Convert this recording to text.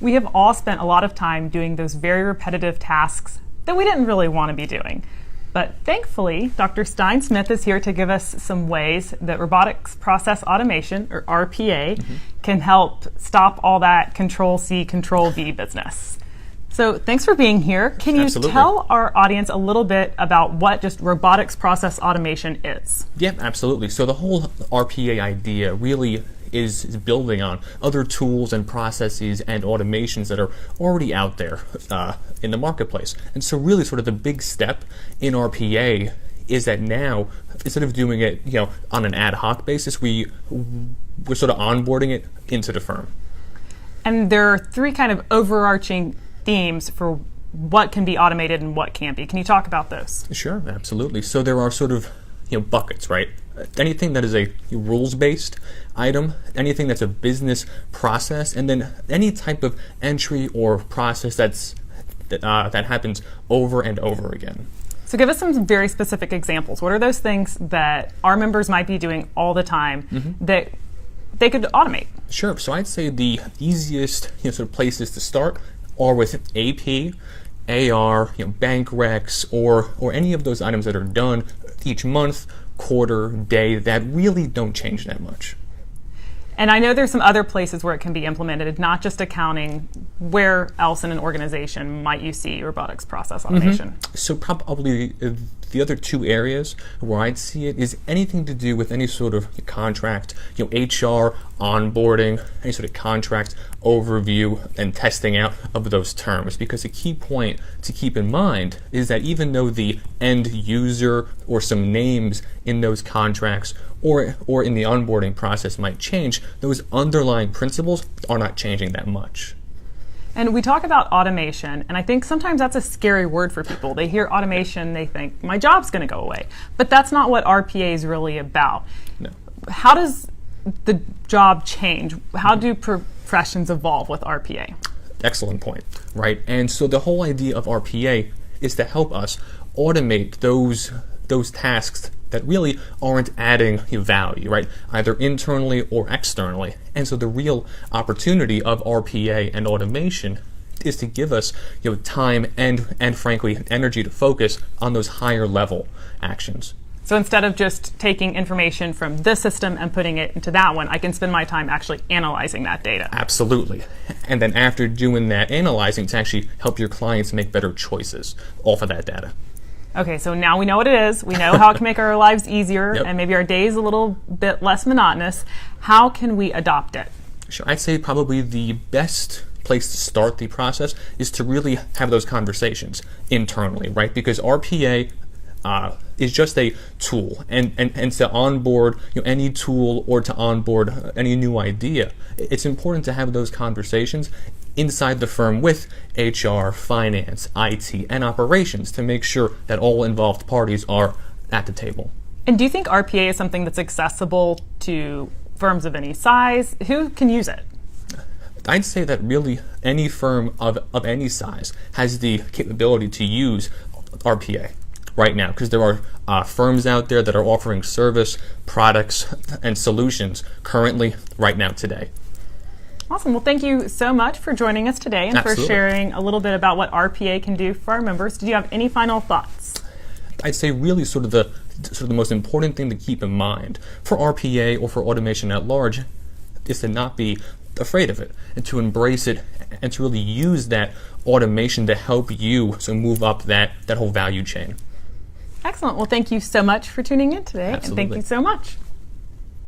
We have all spent a lot of time doing those very repetitive tasks that we didn't really want to be doing. But thankfully, Dr. Stein Smith is here to give us some ways that robotics process automation, or RPA, can help stop all that Control-C, Control-V business. So thanks for being here. Can you tell our audience a little bit about what just robotics process automation is? Yeah, absolutely. So the whole RPA idea really is building on other tools and processes and automations that are already out there in the marketplace. And so really sort of the big step in RPA is that now, instead of doing it on an ad hoc basis, we're sort of onboarding it into the firm. And there are three kind of overarching themes for what can be automated and what can't be. Can you talk about those? Sure, absolutely. So there are sort of buckets, right? Anything that is a rules-based item, anything that's a business process, and then any type of entry or process that happens over and over again. So give us some very specific examples. What are those things that our members might be doing all the time that they could automate? Sure. So I'd say the easiest sort of places to start are with AP, AR, bank recs, or any of those items that are done each month, quarter, day, that really don't change that much. And I know there's some other places where it can be implemented, not just accounting. Where else in an organization might you see robotics process automation? So probably the other two areas where I'd see it is anything to do with any sort of contract, HR, onboarding, any sort of contract overview and testing out of those terms. Because a key point to keep in mind is that even though the end user or some names in those contracts or in the onboarding process might change, those underlying principles are not changing that much. And we talk about automation, and I think sometimes that's a scary word for people. They hear automation, they think, my job's going to go away. But that's not what RPA is really about. No. How does the job change? How do professions evolve with RPA? Excellent point, right? And so the whole idea of RPA is to help us automate those tasks that really aren't adding value, right? Either internally or externally. And so the real opportunity of RPA and automation is to give us time and frankly energy to focus on those higher level actions. So instead of just taking information from this system and putting it into that one, I can spend my time actually analyzing that data. Absolutely. And then after doing that analyzing, to actually help your clients make better choices off of that data. Okay, so now we know what it is. We know how it can make our lives easier and maybe our days a little bit less monotonous. How can we adopt it? Sure. I'd say probably the best place to start the process is to really have those conversations internally, right? Because RPA is just a tool, and to onboard any tool or to onboard any new idea, it's important to have those conversations inside the firm with HR, finance, IT, and operations to make sure that all involved parties are at the table. And do you think RPA is something that's accessible to firms of any size? Who can use it? I'd say that really any firm of any size has the capability to use RPA right now, because there are firms out there that are offering service, products, and solutions currently right now today. Awesome. Well, thank you so much for joining us today and for sharing a little bit about what RPA can do for our members. Did you have any final thoughts? I'd say really sort of the most important thing to keep in mind for RPA or for automation at large is to not be afraid of it and to embrace it and to really use that automation to help you move up that whole value chain. Excellent. Well, thank you so much for tuning in today. Absolutely. And thank you so much.